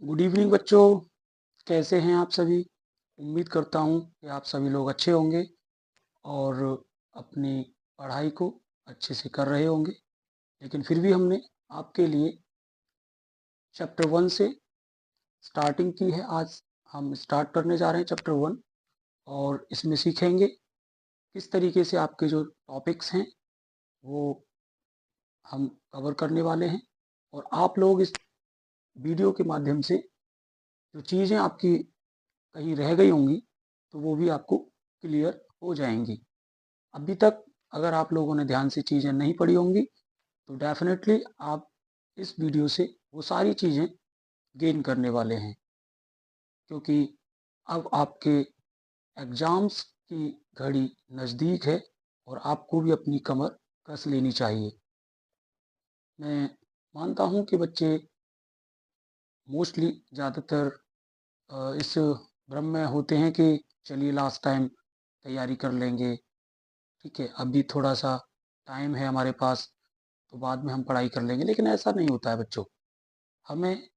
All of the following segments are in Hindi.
गुड इवनिंग बच्चों। कैसे हैं आप सभी? उम्मीद करता हूँ कि आप सभी लोग अच्छे होंगे और अपनी पढ़ाई को अच्छे से कर रहे होंगे। लेकिन फिर भी हमने आपके लिए चैप्टर 1 से स्टार्टिंग की है। आज हम स्टार्ट करने जा रहे हैं चैप्टर 1 और इसमें सीखेंगे किस तरीके से आपके जो टॉपिक्स हैं वो हम कवर करने वाले हैं। और आप लोग इस वीडियो के माध्यम से जो चीज़ें आपकी कहीं रह गई होंगी तो वो भी आपको क्लियर हो जाएंगी। अभी तक अगर आप लोगों ने ध्यान से चीज़ें नहीं पढ़ी होंगी तो डेफिनेटली आप इस वीडियो से वो सारी चीज़ें गेन करने वाले हैं, क्योंकि अब आपके एग्ज़ाम्स की घड़ी नज़दीक है और आपको भी अपनी कमर कस लेनी चाहिए। मैं मानता हूँ कि बच्चे मोस्टली ज़्यादातर इस भ्रम में होते हैं कि चलिए लास्ट टाइम तैयारी कर लेंगे, ठीक है, अभी थोड़ा सा टाइम है हमारे पास तो बाद में हम पढ़ाई कर लेंगे। लेकिन ऐसा नहीं होता है बच्चों। हमें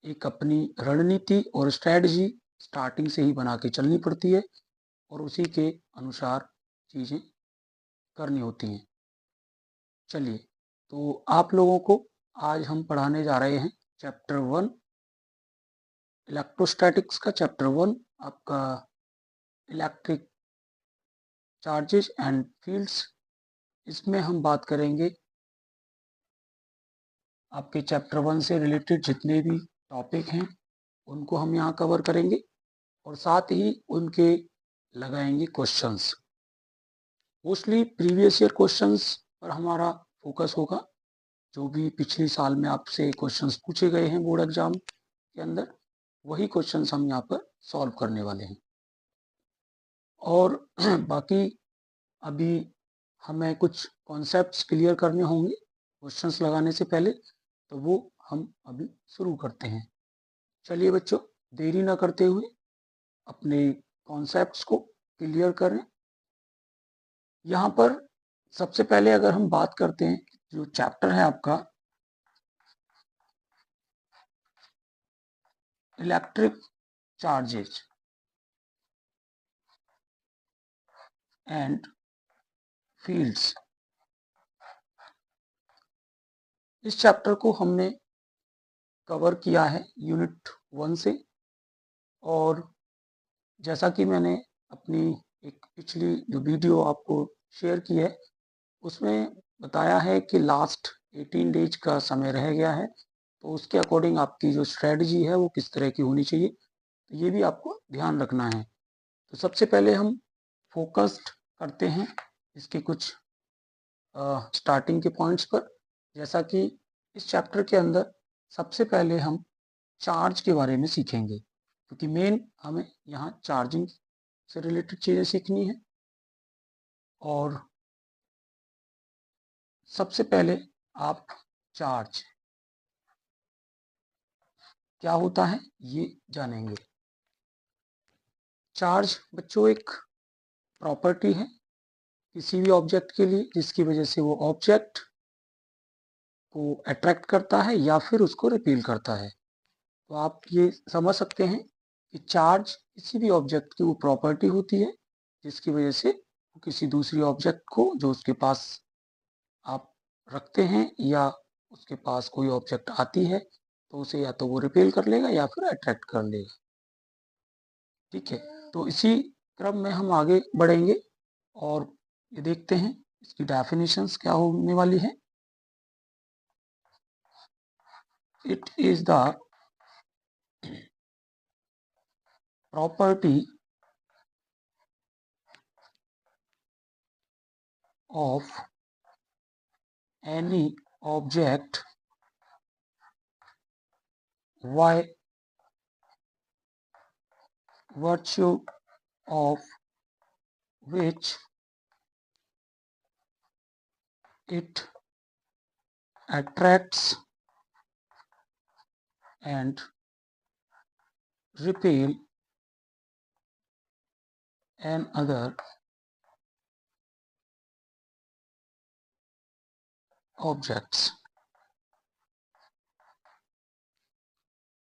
एक अपनी रणनीति और स्ट्रैटेजी स्टार्टिंग से ही बना के चलनी पड़ती है और उसी के अनुसार चीज़ें करनी होती हैं। चलिए, तो आप लोगों को आज हम पढ़ाने जा रहे हैं चैप्टर 1 इलेक्ट्रोस्टैटिक्स का। चैप्टर 1 आपका इलेक्ट्रिक चार्जेस एंड फील्ड्स। इसमें हम बात करेंगे आपके चैप्टर 1 से रिलेटेड जितने भी टॉपिक हैं उनको हम यहाँ कवर करेंगे और साथ ही उनके लगाएंगे questions. Mostly previous year questions पर हमारा फोकस होगा। जो भी पिछले साल में आपसे क्वेश्चंस पूछे गए हैं बोर्ड एग्जाम के अंदर, वही क्वेश्चंस हम यहाँ पर सॉल्व करने वाले हैं। और बाकी अभी हमें कुछ कॉन्सेप्ट्स क्लियर करने होंगे क्वेश्चंस लगाने से पहले, तो वो हम अभी शुरू करते हैं। चलिए बच्चों, देरी ना करते हुए अपने कॉन्सेप्ट्स को क्लियर करें। यहाँ पर सबसे पहले अगर हम बात करते हैं, जो चैप्टर है आपका इलेक्ट्रिक चार्जेस एंड फील्ड्स, इस चैप्टर को हमने कवर किया है यूनिट 1 से। और जैसा कि मैंने अपनी एक पिछली जो वीडियो आपको शेयर की है उसमें बताया है कि लास्ट 18 डेज का समय रह गया है, तो उसके अकॉर्डिंग आपकी जो स्ट्रेटजी है वो किस तरह की होनी चाहिए, तो ये भी आपको ध्यान रखना है। तो सबसे पहले हम फोकस्ड करते हैं इसके कुछ स्टार्टिंग के पॉइंट्स पर। जैसा कि इस चैप्टर के अंदर सबसे पहले हम चार्ज के बारे में सीखेंगे, क्योंकि मेन हमें यहाँ चार्जिंग से रिलेटेड चीज़ें सीखनी है। और सबसे पहले आप चार्ज क्या होता है ये जानेंगे। चार्ज बच्चों एक प्रॉपर्टी है किसी भी ऑब्जेक्ट के लिए जिसकी वजह से वो ऑब्जेक्ट को अट्रैक्ट करता है या फिर उसको रिपील करता है। तो आप ये समझ सकते हैं कि चार्ज किसी भी ऑब्जेक्ट की वो प्रॉपर्टी होती है जिसकी वजह से वो किसी दूसरी ऑब्जेक्ट को जो उसके पास आप रखते हैं या उसके पास कोई ऑब्जेक्ट आती है तो उसे या तो वो रिपेल कर लेगा या फिर अट्रैक्ट कर लेगा। ठीक है, तो इसी क्रम में हम आगे बढ़ेंगे और ये देखते हैं इसकी डेफिनेशंस क्या होने वाली है। It is the property of any object by virtue of which it attracts and repel another objects।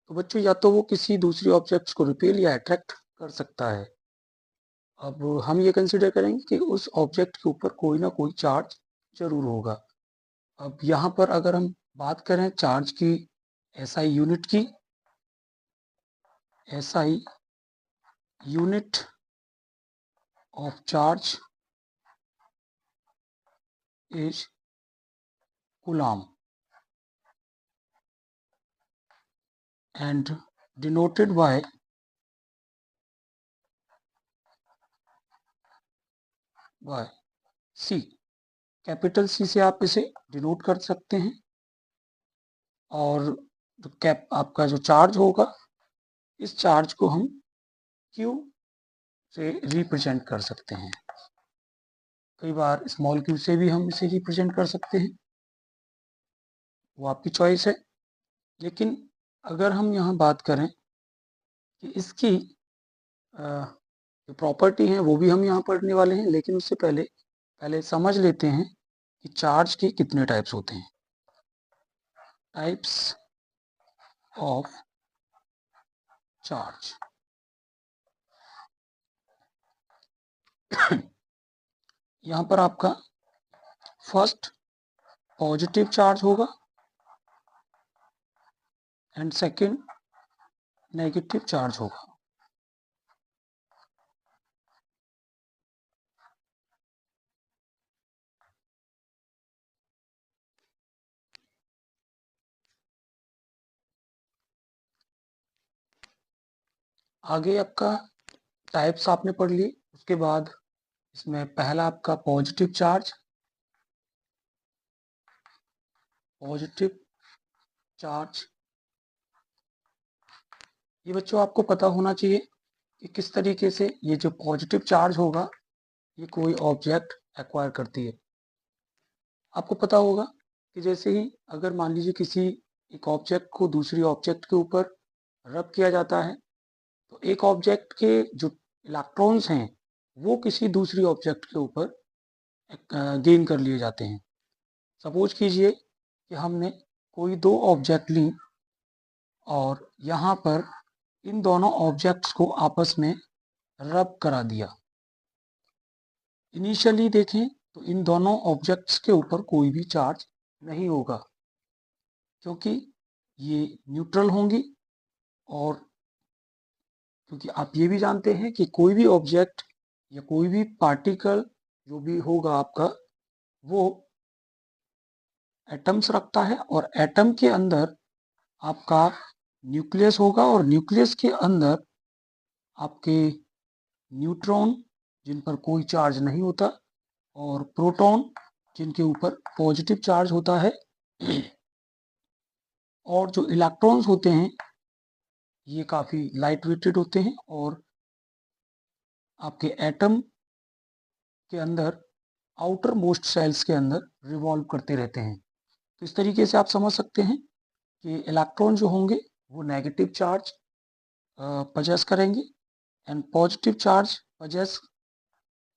तो बच्चों या तो वो किसी दूसरी ऑब्जेक्ट्स को रिपेल या अट्रैक्ट कर सकता है। अब हम ये कंसिडर करेंगे कि उस ऑब्जेक्ट के ऊपर कोई ना कोई चार्ज जरूर होगा। अब यहाँ पर अगर हम बात करें चार्ज की SI यूनिट की, SI unit of charge is coulomb and denoted by C। Capital C से आप इसे डिनोट कर सकते हैं। और जो आपका जो चार्ज होगा, इस चार्ज को हम Q से रिप्रेजेंट कर सकते हैं। कई बार स्मॉल q से भी हम इसे रिप्रेजेंट कर सकते हैं, वो आपकी चॉइस है। लेकिन अगर हम यहाँ बात करें कि इसकी जो प्रॉपर्टी है वो भी हम यहाँ पढ़ने वाले हैं, लेकिन उससे पहले समझ लेते हैं कि चार्ज के कितने टाइप्स होते हैं। Types of charge. यहाँ पर आपका फर्स्ट पॉजिटिव चार्ज होगा एंड सेकंड नेगेटिव चार्ज होगा। आगे आपका टाइप्स आपने पढ़ लिए, उसके बाद इसमें पहला आपका पॉजिटिव चार्ज। पॉजिटिव चार्ज ये बच्चों आपको पता होना चाहिए कि किस तरीके से ये जो पॉजिटिव चार्ज होगा ये कोई ऑब्जेक्ट एक्वायर करती है। आपको पता होगा कि जैसे ही अगर मान लीजिए किसी एक ऑब्जेक्ट को दूसरी ऑब्जेक्ट के ऊपर रब किया जाता है, तो एक ऑब्जेक्ट के जो इलेक्ट्रॉन्स हैं वो किसी दूसरी ऑब्जेक्ट के ऊपर गेन कर लिए जाते हैं। सपोज कीजिए कि हमने कोई दो ऑब्जेक्ट ली और यहाँ पर इन दोनों ऑब्जेक्ट्स को आपस में रब करा दिया। इनिशियली देखें तो इन दोनों ऑब्जेक्ट्स के ऊपर कोई भी चार्ज नहीं होगा, क्योंकि ये न्यूट्रल होंगी। और क्योंकि आप ये भी जानते हैं कि कोई भी ऑब्जेक्ट या कोई भी पार्टिकल जो भी होगा आपका, वो एटम्स रखता है और एटम के अंदर आपका न्यूक्लियस होगा और न्यूक्लियस के अंदर आपके न्यूट्रॉन जिन पर कोई चार्ज नहीं होता और प्रोटॉन जिनके ऊपर पॉजिटिव चार्ज होता है। और जो इलेक्ट्रॉन्स होते हैं ये काफ़ी लाइट वेटेड होते हैं और आपके एटम के अंदर आउटर मोस्ट सेल्स के अंदर रिवॉल्व करते रहते हैं। तो इस तरीके से आप समझ सकते हैं कि इलेक्ट्रॉन जो होंगे वो नेगेटिव चार्ज पजेस करेंगे एंड पॉजिटिव चार्ज पजेस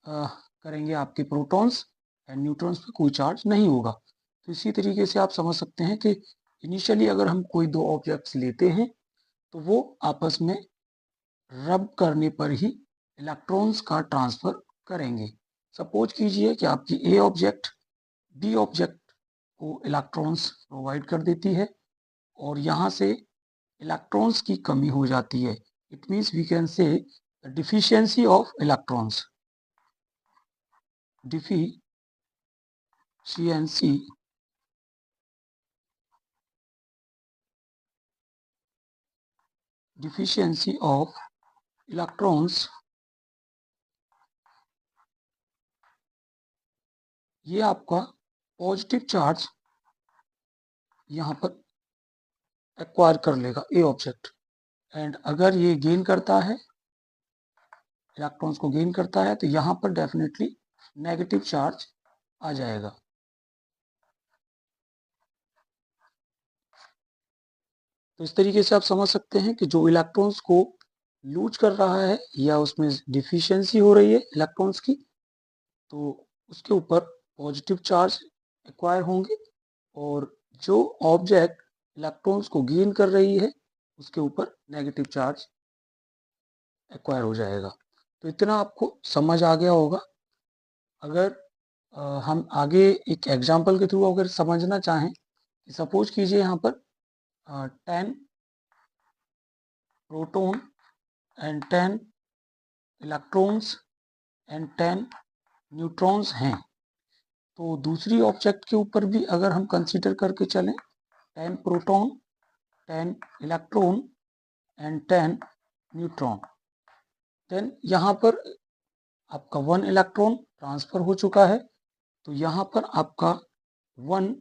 करेंगे आपके प्रोटॉन्स एंड न्यूट्रॉन्स पे कोई चार्ज नहीं होगा। तो इसी तरीके से आप समझ सकते हैं कि इनिशियली अगर हम कोई दो ऑब्जेक्ट्स लेते हैं तो वो आपस में रब करने पर ही इलेक्ट्रॉन्स का ट्रांसफर करेंगे। सपोज कीजिए कि आपकी ए ऑब्जेक्ट बी ऑब्जेक्ट को इलेक्ट्रॉन्स प्रोवाइड कर देती है और यहाँ से इलेक्ट्रॉन्स की कमी हो जाती है। It means we can say deficiency of electrons. Deficiency of electrons, ये आपका पॉजिटिव चार्ज यहाँ पर एक्वायर कर लेगा ए ऑब्जेक्ट। एंड अगर ये गेन करता है, इलेक्ट्रॉन्स को गेन करता है, तो यहाँ पर डेफिनेटली नेगेटिव चार्ज आ जाएगा। तो इस तरीके से आप समझ सकते हैं कि जो इलेक्ट्रॉन्स को लूज कर रहा है या उसमें डिफिशियंसी हो रही है इलेक्ट्रॉन्स की, तो उसके ऊपर पॉजिटिव चार्ज एक्वायर होंगे और जो ऑब्जेक्ट इलेक्ट्रॉन्स को गेन कर रही है उसके ऊपर नेगेटिव चार्ज एक्वायर हो जाएगा। तो इतना आपको समझ आ गया होगा। अगर हम आगे एक एग्जांपल के थ्रू अगर समझना चाहें, सपोज कीजिए यहाँ पर 10 proton and 10 electrons and 10 neutrons हैं, तो दूसरी ऑब्जेक्ट के ऊपर भी अगर हम कंसीडर करके चलें 10 proton 10 electron and 10 neutron, then यहाँ पर आपका 1 इलेक्ट्रॉन ट्रांसफर हो चुका है, तो यहाँ पर आपका 1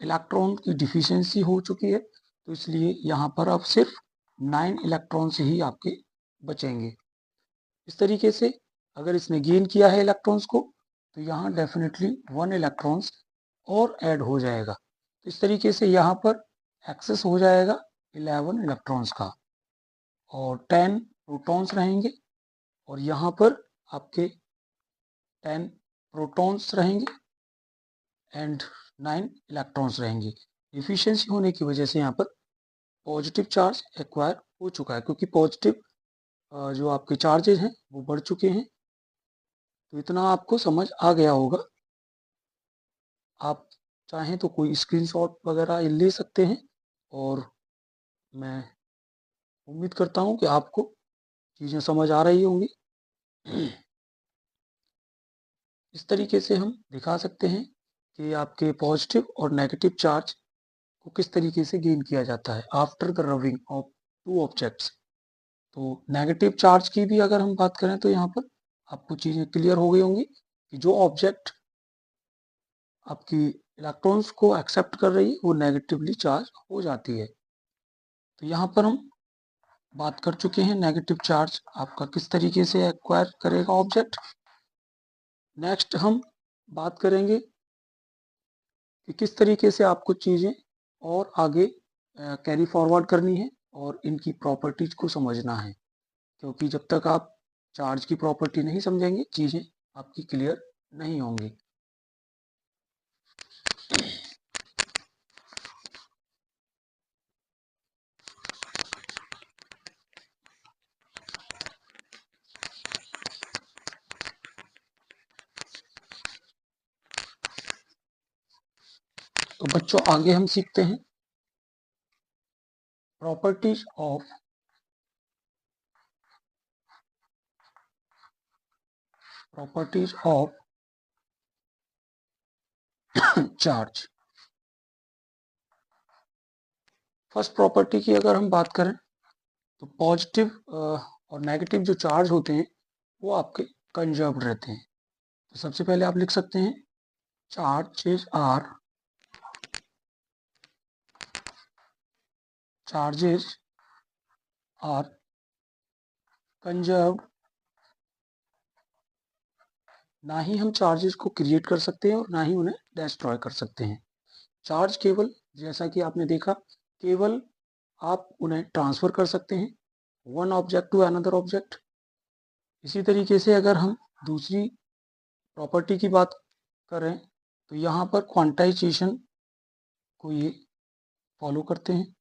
इलेक्ट्रॉन की डिफिशियंसी हो चुकी है, तो इसलिए यहाँ पर अब सिर्फ 9 इलेक्ट्रॉन से ही आपके बचेंगे। इस तरीके से अगर इसने गेन किया है इलेक्ट्रॉन्स को, तो यहाँ डेफिनेटली 1 इलेक्ट्रॉन्स और ऐड हो जाएगा। इस तरीके से यहाँ पर एक्सेस हो जाएगा 11 इलेक्ट्रॉन्स का, और 10 प्रोटॉन्स रहेंगे, और यहाँ पर आपके 10 प्रोटॉन्स रहेंगे एंड 9 इलेक्ट्रॉन्स रहेंगे। डिफिशियंसी होने की वजह से यहाँ पर पॉजिटिव चार्ज एक्वायर हो चुका है, क्योंकि पॉजिटिव जो आपके चार्जेस हैं वो बढ़ चुके हैं। तो इतना आपको समझ आ गया होगा। आप चाहें तो कोई स्क्रीनशॉट वगैरह ले सकते हैं, और मैं उम्मीद करता हूँ कि आपको चीज़ें समझ आ रही होंगी। इस तरीके से हम दिखा सकते हैं कि आपके पॉजिटिव और नेगेटिव चार्ज को किस तरीके से गेन किया जाता है after the rubbing of two objects. तो नेगेटिव चार्ज की भी अगर हम बात करें तो यहाँ पर आपको चीज़ें क्लियर हो गई होंगी कि जो ऑब्जेक्ट आपकी इलेक्ट्रॉन्स को एक्सेप्ट कर रही है वो नेगेटिवली चार्ज हो जाती है। तो यहाँ पर हम बात कर चुके हैं नेगेटिव चार्ज आपका किस तरीके से एक्वायर करेगा ऑब्जेक्ट। नेक्स्ट हम बात करेंगे कि किस तरीके से आपको चीज़ें और आगे कैरी फॉरवर्ड करनी है और इनकी प्रॉपर्टीज को समझना है, क्योंकि जब तक आप चार्ज की प्रॉपर्टी नहीं समझेंगे चीज़ें आपकी क्लियर नहीं होंगी। तो बच्चों आगे हम सीखते हैं properties of charge. First property की अगर हम बात करें तो पॉजिटिव और नेगेटिव जो चार्ज होते हैं वो आपके कंजर्व्ड रहते हैं। तो सबसे पहले आप लिख सकते हैं चार्जेस आर कंजर्व्ड। ना ही हम चार्जेस को क्रिएट कर सकते हैं और ना ही उन्हें डिस्ट्रॉय कर सकते हैं। चार्ज केवल, जैसा कि आपने देखा, केवल आप उन्हें ट्रांसफर कर सकते हैं one object to another object. इसी तरीके से अगर हम दूसरी प्रॉपर्टी की बात करें तो यहाँ पर क्वांटाइजेशन को ये फॉलो करते हैं,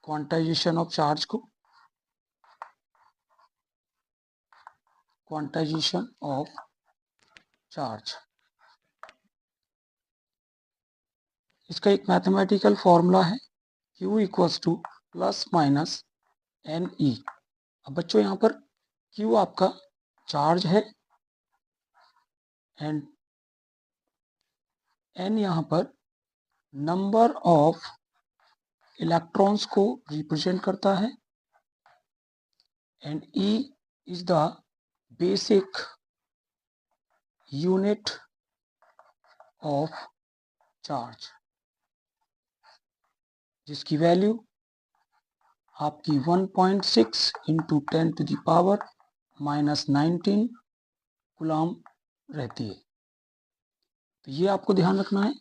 क्वांटाइजेशन ऑफ चार्ज को, क्वांटाइजेशन ऑफ चार्ज। इसका एक मैथमेटिकल फॉर्मूला है Q equals to plus minus n e. अब बच्चों यहाँ पर Q आपका चार्ज है एंड N यहाँ पर नंबर ऑफ इलेक्ट्रॉन्स को रिप्रेजेंट करता है and E is the basic unit of charge, जिसकी वैल्यू आपकी 1.6 into 10 to the power minus 19 coulomb रहती है। तो ये आपको ध्यान रखना है।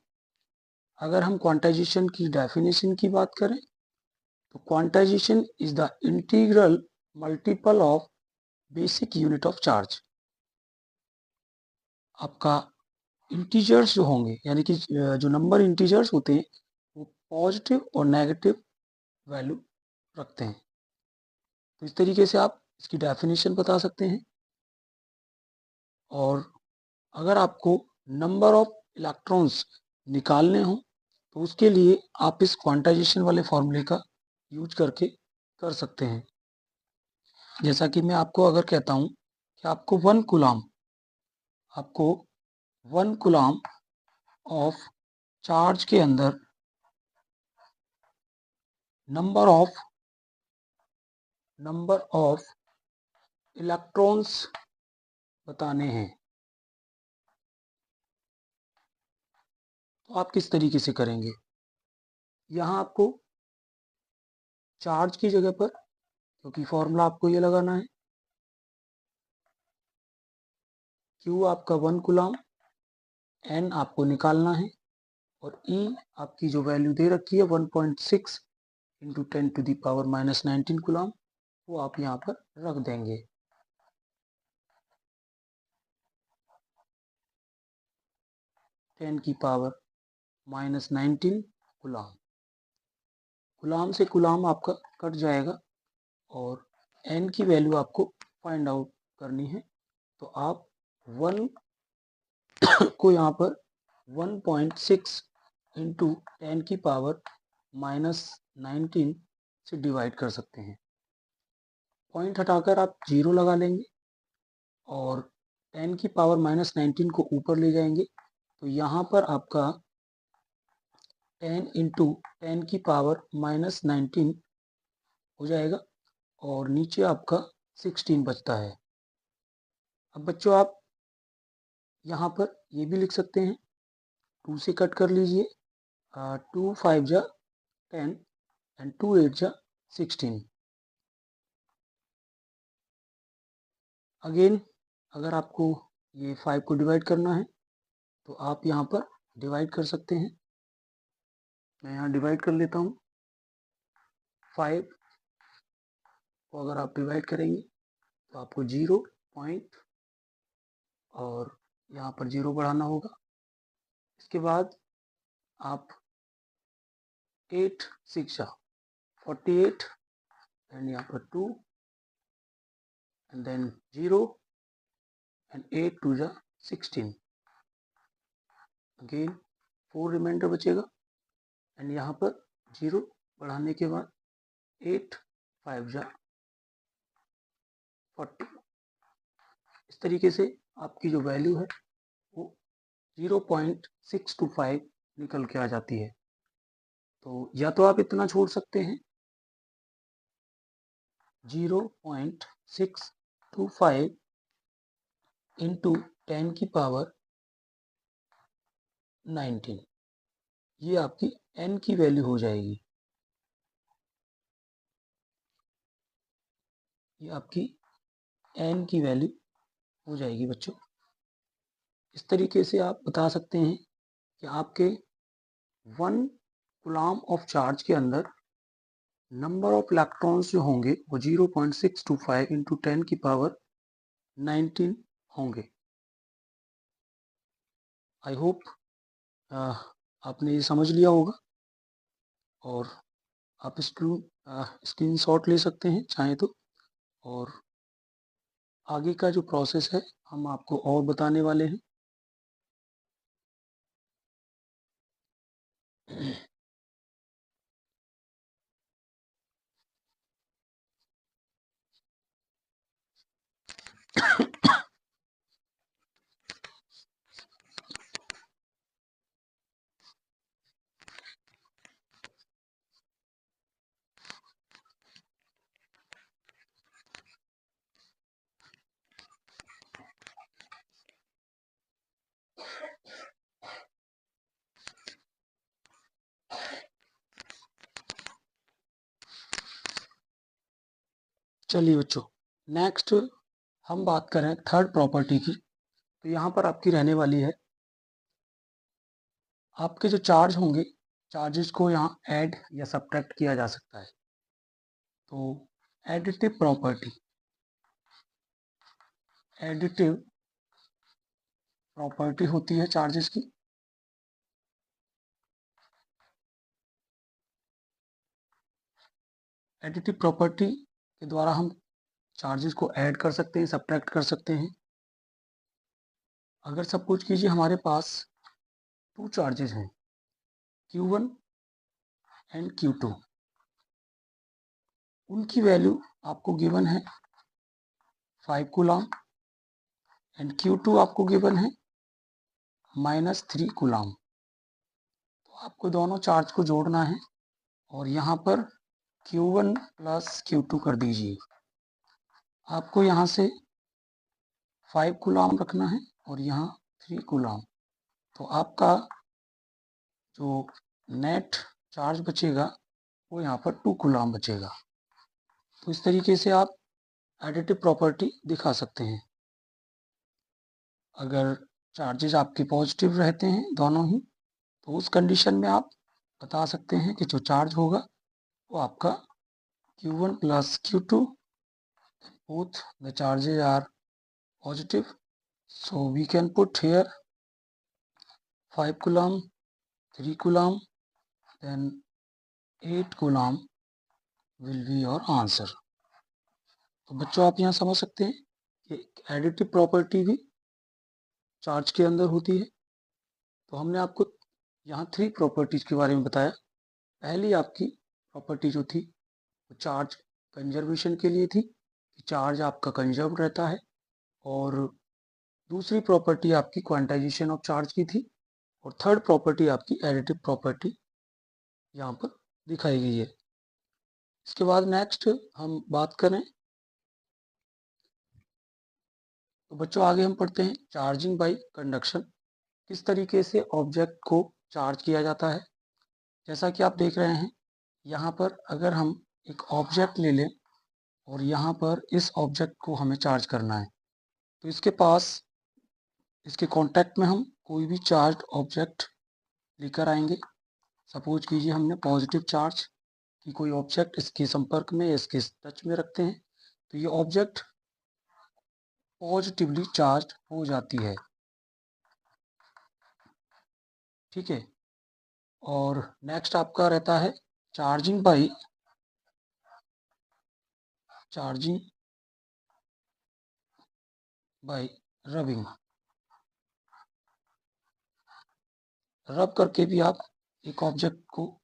अगर हम क्वांटाइजेशन की डेफिनेशन की बात करें तो quantization is the integral multiple of basic unit of charge. आपका इंटीजर्स जो होंगे, यानी कि जो नंबर इंटीजर्स होते हैं वो पॉजिटिव और नेगेटिव वैल्यू रखते हैं। तो इस तरीके से आप इसकी डेफिनेशन बता सकते हैं। और अगर आपको नंबर ऑफ इलेक्ट्रॉन्स निकालने हो तो उसके लिए आप इस क्वांटाइजेशन वाले फॉर्मूले का यूज करके कर सकते हैं। जैसा कि मैं आपको अगर कहता हूं कि आपको 1 कूलाम ऑफ चार्ज के अंदर नंबर ऑफ इलेक्ट्रॉन्स बताने हैं, तो आप किस तरीके से करेंगे। यहाँ आपको चार्ज की जगह पर, क्योंकि फॉर्मूला आपको ये लगाना है, Q आपका 1 कूलाम, N आपको निकालना है और E आपकी जो वैल्यू दे रखी है 1.6 इंटू 10⁻⁻19 कूलाम, वो आप यहाँ पर रख देंगे। (10⁻⁻19 कूलाम, कूलाम से कूलाम आपका कट जाएगा और N की वैल्यू आपको फाइंड आउट करनी है। तो आप 1 को यहाँ पर 1.6 इंटू 10⁻⁻19 से डिवाइड कर सकते हैं। पॉइंट हटाकर आप 0 लगा लेंगे और 10⁻⁻19 को ऊपर ले जाएंगे, तो यहाँ पर आपका 10 इंटू 10⁻⁻19 हो जाएगा और नीचे आपका 16 बचता है। अब बच्चों आप यहाँ पर ये भी लिख सकते हैं, 2 से कट कर लीजिए, 2 5 जा 10 एंड 2 8 जा 16। अगेन अगर आपको ये 5 को डिवाइड करना है तो आप यहाँ पर डिवाइड कर सकते हैं। मैं यहाँ डिवाइड कर लेता हूँ। 5 को अगर आप डिवाइड करेंगे तो आपको 0 पॉइंट और यहाँ पर 0 बढ़ाना होगा। इसके बाद आप 8 6 जा 48 एंड यहाँ पर 2 एंड देन 0 एंड 8 2 जा 16। अगेन 4 रिमाइंडर बचेगा एंड यहाँ पर 0 बढ़ाने के बाद 8 5 जा 40। इस तरीके से आपकी जो वैल्यू है वो 0.625 निकल के आ जाती है। तो या तो आप इतना छोड़ सकते हैं 0.625 इंटू 10⁻19, ये आपकी n की वैल्यू हो जाएगी। ये आपकी n की वैल्यू हो जाएगी बच्चों। इस तरीके से आप बता सकते हैं कि आपके 1 कूलाम ऑफ चार्ज के अंदर नंबर ऑफ इलेक्ट्रॉन्स जो होंगे वो 0.625 इंटू 10⁻19 होंगे। आई होप आपने ये समझ लिया होगा और आप स्क्रीनशॉट ले सकते हैं चाहें तो। और आगे का जो प्रोसेस है हम आपको और बताने वाले हैं। चलिए बच्चों, नेक्स्ट हम बात करें थर्ड प्रॉपर्टी की। तो यहाँ पर आपकी रहने वाली है, आपके जो चार्ज होंगे, चार्जेस को यहाँ ऐड या सब्ट्रैक्ट किया जा सकता है। तो एडिटिव प्रॉपर्टी होती है चार्जेस की। एडिटिव प्रॉपर्टी के द्वारा हम चार्जेस को ऐड कर सकते हैं, सब्ट्रैक्ट कर सकते हैं। अगर सपोज कीजिए हमारे पास 2 चार्जेस हैं, Q1 एंड Q2, उनकी वैल्यू आपको गिवन है 5 कूलम एंड Q2 आपको गिवन है -3 कूलम। तो आपको दोनों चार्ज को जोड़ना है और यहाँ पर Q1 प्लस Q2 कर दीजिए। आपको यहाँ से 5 कूलम रखना है और यहाँ 3 कूलम। तो आपका जो नेट चार्ज बचेगा वो यहाँ पर 2 कूलम बचेगा। तो इस तरीके से आप एडिटिव प्रॉपर्टी दिखा सकते हैं। अगर चार्जेस आपके पॉजिटिव रहते हैं दोनों ही, तो उस कंडीशन में आप बता सकते हैं कि जो चार्ज होगा वो आपका Q1 plus Q2, both the charges are positive, so we can put here 5 coulomb, 3 coulomb, then 8 coulomb will be your answer। तो बच्चों आप यहाँ समझ सकते हैं कि एडिटिव प्रॉपर्टी भी चार्ज के अंदर होती है। तो हमने आपको यहाँ 3 प्रॉपर्टीज के बारे में बताया। पहली आपकी प्रॉपर्टी जो थी वो चार्ज कंजर्वेशन के लिए थी, कि चार्ज आपका कंजर्व रहता है, और दूसरी प्रॉपर्टी आपकी क्वांटाइजेशन ऑफ चार्ज की थी, और थर्ड प्रॉपर्टी आपकी एडिटिव प्रॉपर्टी यहाँ पर दिखाई गई है। इसके बाद नेक्स्ट हम बात करें तो बच्चों आगे हम पढ़ते हैं चार्जिंग बाय कंडक्शन। किस तरीके से ऑब्जेक्ट को चार्ज किया जाता है। जैसा कि आप देख रहे हैं यहाँ पर, अगर हम एक ऑब्जेक्ट ले लें और यहाँ पर इस ऑब्जेक्ट को हमें चार्ज करना है, तो इसके पास, इसके कांटेक्ट में हम कोई भी चार्ज ऑब्जेक्ट लेकर आएंगे। सपोज कीजिए हमने पॉजिटिव चार्ज की कोई ऑब्जेक्ट इसके संपर्क में, इसके टच में रखते हैं, तो ये ऑब्जेक्ट पॉजिटिवली चार्ज हो जाती है। ठीक है। और नेक्स्ट आपका रहता है चार्जिंग बाय रबिंग। रब करके भी आप एक ऑब्जेक्ट को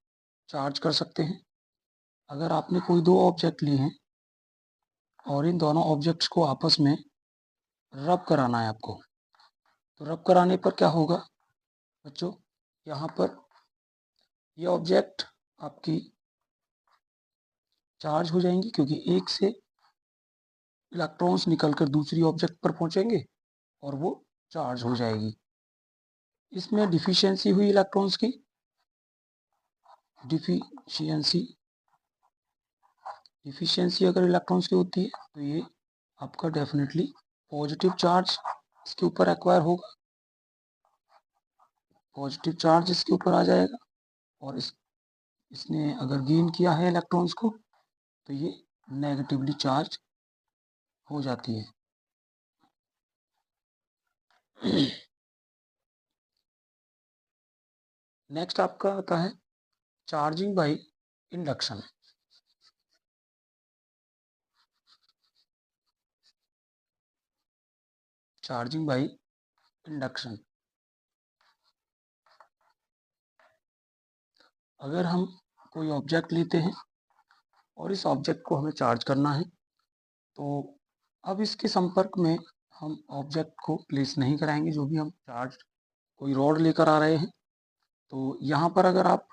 चार्ज कर सकते हैं। अगर आपने कोई 2 ऑब्जेक्ट लिए हैं और इन दोनों ऑब्जेक्ट्स को आपस में रब कराना है आपको, तो रब कराने पर क्या होगा बच्चों, यहाँ पर ये ऑब्जेक्ट आपकी चार्ज हो जाएंगी, क्योंकि एक से इलेक्ट्रॉन्स निकलकर दूसरी ऑब्जेक्ट पर पहुंचेंगे और वो चार्ज हो जाएगी। इसमें डिफिशियंसी हुई इलेक्ट्रॉन्स की, डिफिशियंसी अगर इलेक्ट्रॉन्स की होती है तो ये आपका डेफिनेटली पॉजिटिव चार्ज इसके ऊपर एक्वायर होगा, पॉजिटिव चार्ज इसके ऊपर आ जाएगा, और इसने अगर गेन किया है इलेक्ट्रॉन्स को तो ये नेगेटिवली चार्ज हो जाती है। नेक्स्ट आपका आता है charging by induction. Charging by induction, अगर हम कोई ऑब्जेक्ट लेते हैं और इस ऑब्जेक्ट को हमें चार्ज करना है, तो अब इसके संपर्क में हम ऑब्जेक्ट को प्लेस नहीं कराएंगे। जो भी हम चार्ज कोई रॉड लेकर आ रहे हैं, तो यहाँ पर अगर आप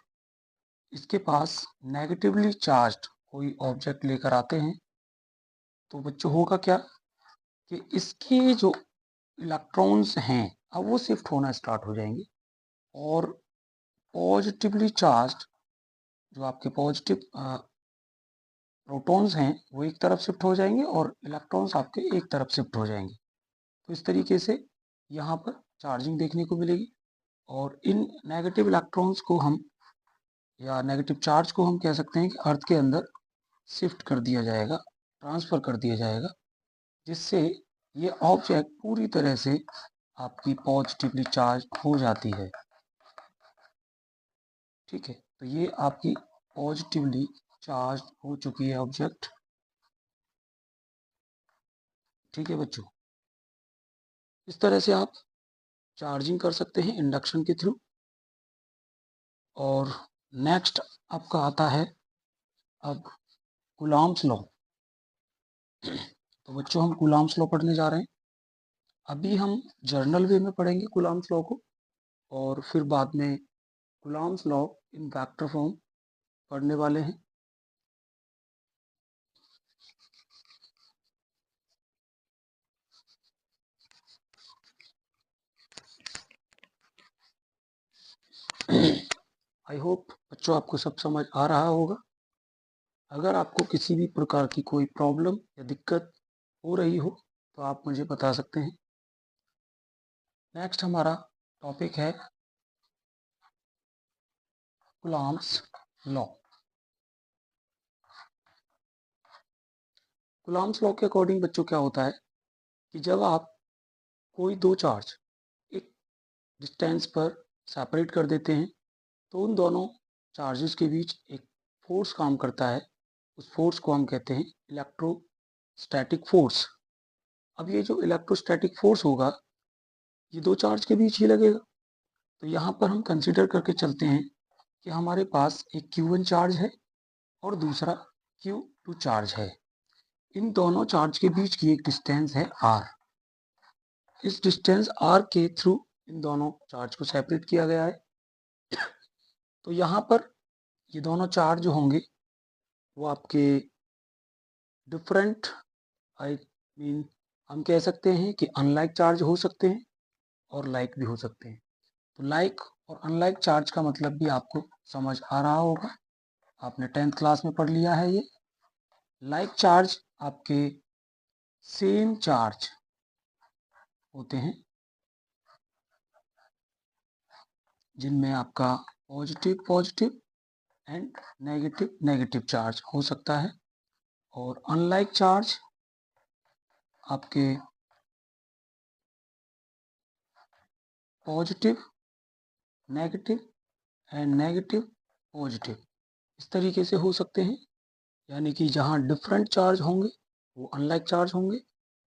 इसके पास नेगेटिवली चार्ज्ड कोई ऑब्जेक्ट लेकर आते हैं, तो बच्चों होगा क्या कि इसके जो इलेक्ट्रॉन्स हैं अब वो शिफ्ट होना स्टार्ट हो जाएंगे, और पॉजिटिवली चार्ज्ड जो आपके पॉजिटिव प्रोटॉन्स हैं वो एक तरफ शिफ्ट हो जाएंगे और इलेक्ट्रॉन्स आपके एक तरफ शिफ्ट हो जाएंगे। तो इस तरीके से यहाँ पर चार्जिंग देखने को मिलेगी, और इन नेगेटिव इलेक्ट्रॉन्स को हम, या नेगेटिव चार्ज को हम कह सकते हैं कि अर्थ के अंदर शिफ्ट कर दिया जाएगा, ट्रांसफ़र कर दिया जाएगा, जिससे ये ऑब्जेक्ट पूरी तरह से आपकी पॉजिटिवली चार्ज हो जाती है। ठीक है, तो ये आपकी पॉजिटिवली चार्ज हो चुकी है ऑब्जेक्ट। ठीक है बच्चों, इस तरह से आप चार्जिंग कर सकते हैं इंडक्शन के थ्रू। और नेक्स्ट आपका आता है अब कूलॉम्स लॉ। तो बच्चों हम कूलॉम्स लॉ पढ़ने जा रहे हैं। अभी हम जर्नल वे में पढ़ेंगे कूलॉम्स लॉ को, और फिर बाद में Coulomb's law in vector form पढ़ने वाले हैं। आई होप बच्चों आपको सब समझ आ रहा होगा। अगर आपको किसी भी प्रकार की कोई प्रॉब्लम या दिक्कत हो रही हो तो आप मुझे बता सकते हैं। नेक्स्ट हमारा टॉपिक है कूलॉम्स लॉ। कूलॉम्स लॉ के अकॉर्डिंग बच्चों क्या होता है कि जब आप कोई दो चार्ज एक डिस्टेंस पर सेपरेट कर देते हैं तो उन दोनों चार्जेस के बीच एक फोर्स काम करता है। उस फोर्स को हम कहते हैं इलेक्ट्रोस्टैटिक फोर्स। अब ये जो इलेक्ट्रोस्टैटिक फोर्स होगा ये दो चार्ज के बीच ही लगेगा। तो यहाँ पर हम कंसिडर करके चलते हैं कि हमारे पास एक Q1 चार्ज है और दूसरा Q2 चार्ज है। इन दोनों चार्ज के बीच की एक डिस्टेंस है R। इस डिस्टेंस R के थ्रू इन दोनों चार्ज को सेपरेट किया गया है। तो यहाँ पर ये दोनों चार्ज जो होंगे वो आपके डिफरेंट, आई मीन हम कह सकते हैं कि अनलाइक चार्ज हो सकते हैं और लाइक भी हो सकते हैं। तो लाइक और अनलाइक चार्ज का मतलब भी आपको समझ आ रहा होगा, आपने 10th क्लास में पढ़ लिया है ये। लाइक चार्ज आपके सेम चार्ज होते हैं जिनमें आपका positive positive and negative negative charge हो सकता है। और अनलाइक चार्ज आपके positive negative and negative positive इस तरीके से हो सकते हैं। यानी कि जहाँ डिफरेंट चार्ज होंगे वो अनलाइक चार्ज होंगे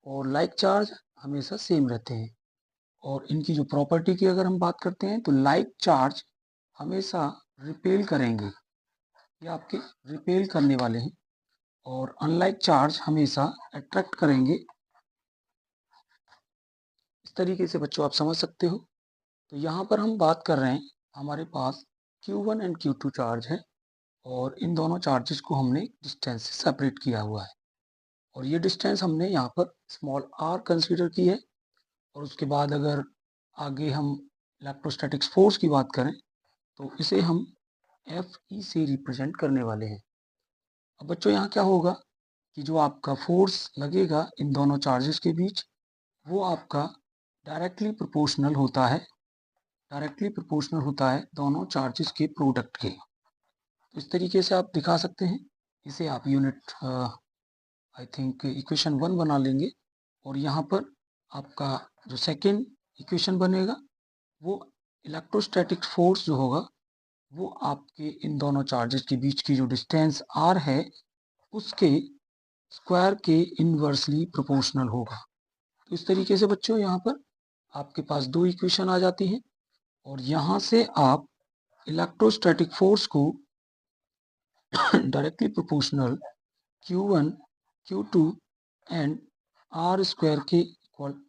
और लाइक चार्ज हमेशा सेम रहते हैं। और इनकी जो प्रॉपर्टी की अगर हम बात करते हैं तो लाइक चार्ज हमेशा रिपेल करेंगे, ये आपके रिपेल करने वाले हैं, और अनलाइक चार्ज हमेशा अट्रैक्ट करेंगे। इस तरीके से बच्चों आप समझ सकते हो। तो यहाँ पर हम बात कर रहे हैं हमारे पास Q1 एंड Q2 चार्ज है और इन दोनों चार्जेस को हमने डिस्टेंस से सेपरेट किया हुआ है। और ये डिस्टेंस हमने यहाँ पर स्मॉल r कंसीडर की है। और उसके बाद अगर आगे हम इलेक्ट्रोस्टैटिक्स फोर्स की बात करें तो इसे हम Fe से रिप्रेजेंट करने वाले हैं। अब बच्चों यहाँ क्या होगा कि जो आपका फोर्स लगेगा इन दोनों चार्जेस के बीच वो आपका डायरेक्टली प्रोपोर्शनल होता है, डायरेक्टली प्रोपोर्शनल होता है दोनों चार्जेस के प्रोडक्ट के। तो इस तरीके से आप दिखा सकते हैं। इसे आप यूनिट आई थिंक इक्वेशन 1 बना लेंगे। और यहाँ पर आपका जो सेकेंड इक्वेशन बनेगा वो इलेक्ट्रोस्टैटिक फोर्स जो होगा वो आपके इन दोनों चार्जेस के बीच की जो डिस्टेंस r है उसके स्क्वायर के इनवर्सली प्रोपोर्शनल होगा। तो इस तरीके से बच्चों यहाँ पर आपके पास दो इक्वेशन आ जाती हैं और यहाँ से आप इलेक्ट्रोस्टैटिक फोर्स को directly proportional Q1 Q2 and R square के इक्वल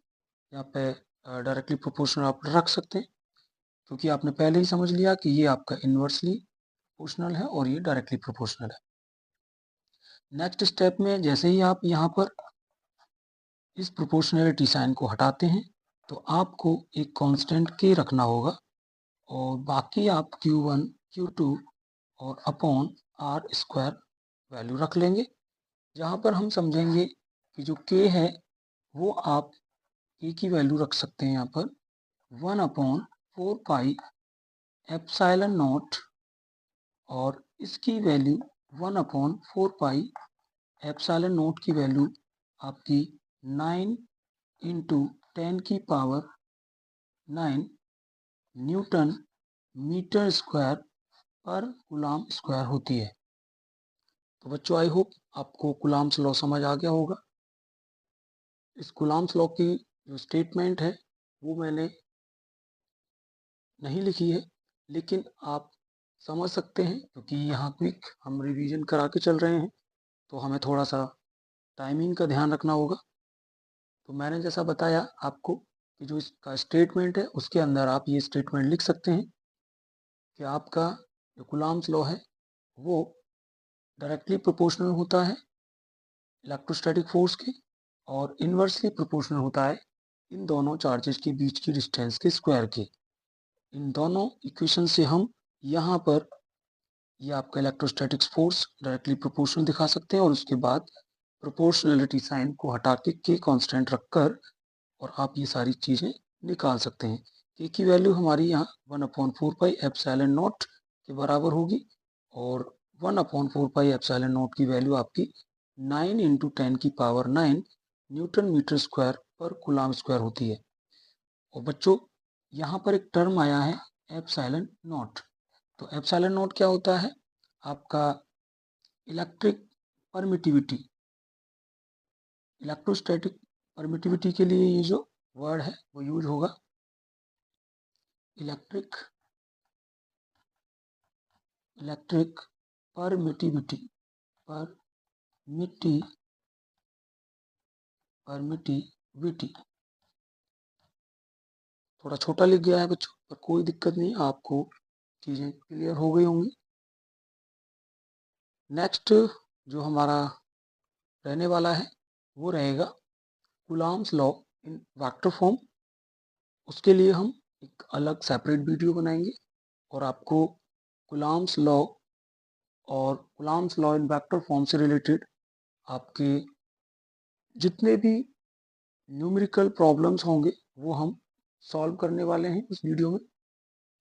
यहाँ पे डायरेक्टली प्रोपोर्शनल आप रख सकते हैं, क्योंकि आपने पहले ही समझ लिया कि ये आपका इन्वर्सली प्रोपोर्शनल है और ये डायरेक्टली प्रोपोर्शनल है। नेक्स्ट स्टेप में जैसे ही आप यहाँ पर इस प्रोपोर्शनलिटी साइन को हटाते हैं तो आपको एक कांस्टेंट k रखना होगा और बाकी आप Q1 Q2 और अपॉन R स्क्वायर वैल्यू रख लेंगे, जहाँ पर हम समझेंगे कि जो k है वो आप k की वैल्यू रख सकते हैं यहाँ पर 1/4 पाई एप्सिलॉन नॉट, और इसकी वैल्यू 1/4 पाई एप्सिलॉन नॉट की वैल्यू आपकी 9 इंटू 10 की पावर 9 न्यूटन मीटर स्क्वायर पर कूलाम स्क्वायर होती है। तो बच्चों आई होप आपको कूलाम्स लॉ समझ आ गया होगा। इस कूलॉम्स लॉ की जो स्टेटमेंट है वो मैंने नहीं लिखी है, लेकिन आप समझ सकते हैं क्योंकि यहाँ क्विक हम रिवीजन करा के चल रहे हैं, तो हमें थोड़ा सा टाइमिंग का ध्यान रखना होगा। तो मैंने जैसा बताया आपको कि जो इसका स्टेटमेंट है उसके अंदर आप ये स्टेटमेंट लिख सकते हैं कि आपका जो कूलॉम्स लॉ है वो डायरेक्टली प्रोपोर्शनल होता है इलेक्ट्रोस्टैटिक फोर्स के, और इन्वर्सली प्रोपोर्शनल होता है इन दोनों चार्जेस के बीच की डिस्टेंस के स्क्वायर के। इन दोनों इक्वेशन से हम यहाँ पर ये आपका इलेक्ट्रोस्टैटिक्स फोर्स डायरेक्टली प्रोपोर्शनल दिखा सकते हैं, और उसके बाद प्रोपोर्शनलिटी साइन को हटा के कांस्टेंट रखकर और आप ये सारी चीज़ें निकाल सकते हैं। के की वैल्यू हमारी यहाँ 1/4 पाई एप्सिलॉन नॉट के बराबर होगी, और 1/4 पाई एप्सिलॉन नॉट की वैल्यू आपकी 9 × 10⁹ न्यूटन मीटर स्क्वायर पर कूलॉम स्क्वायर होती है। और बच्चों यहाँ पर एक टर्म आया है एप्सिलॉन नॉट। तो एप्सिलॉन नॉट क्या होता है? आपका इलेक्ट्रिक परमिटिविटी, इलेक्ट्रोस्टैटिक परमिटिविटी के लिए ये जो वर्ड है वो यूज होगा, इलेक्ट्रिक परमिटिविटी, परमिटिविटी थोड़ा छोटा लिख गया है बच्चों, पर कोई दिक्कत नहीं, आपको चीज़ें क्लियर हो गई होंगी। नेक्स्ट जो हमारा रहने वाला है वो रहेगा Coulomb's law in vector form. उसके लिए हम एक अलग सेपरेट वीडियो बनाएंगे, और आपको कूलॉम्स लॉ और Coulomb's law in vector form से रिलेटेड आपके जितने भी न्यूमेरिकल प्रॉब्लम्स होंगे वो हम सॉल्व करने वाले हैं इस वीडियो में।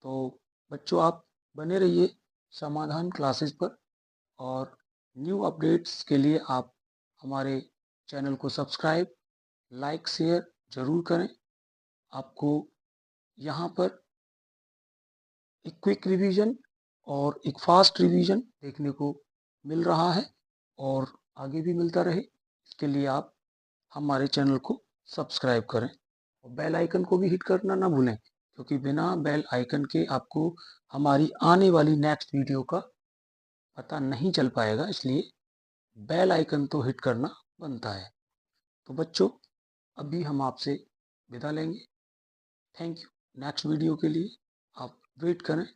तो बच्चों आप बने रहिए समाधान क्लासेस पर, और न्यू अपडेट्स के लिए आप हमारे चैनल को सब्सक्राइब, लाइक, शेयर ज़रूर करें। आपको यहाँ पर एक क्विक रिवीजन और एक फास्ट रिवीजन देखने को मिल रहा है, और आगे भी मिलता रहे, इसके लिए आप हमारे चैनल को सब्सक्राइब करें और बेल आइकन को भी हिट करना ना भूलें, क्योंकि बिना बेल आइकन के आपको हमारी आने वाली नेक्स्ट वीडियो का पता नहीं चल पाएगा, इसलिए बेल आइकन तो हिट करना बनता है। तो बच्चों अभी हम आपसे विदा लेंगे। Thank you. नेक्स्ट वीडियो के लिए आप वेट करें।